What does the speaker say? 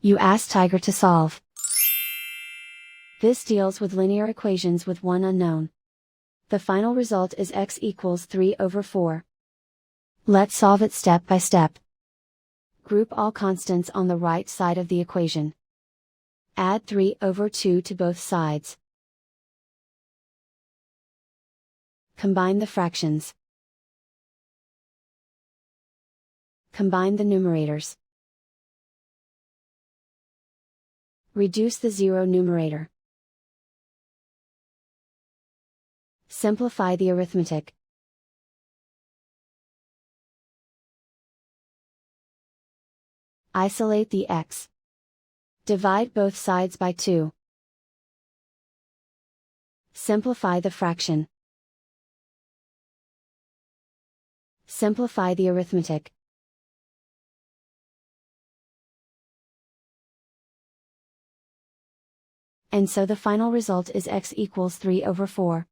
You ask Tiger to solve. This deals with linear equations with one unknown. The final result is x equals 3/4. Let's solve it step by step. Group all constants on the right side of the equation. Add 3/2 to both sides. Combine the fractions. Combine the numerators. Reduce the zero numerator. Simplify the arithmetic. Isolate the x. Divide both sides by 2. Simplify the fraction. Simplify the arithmetic. And so the final result is x equals 3/4.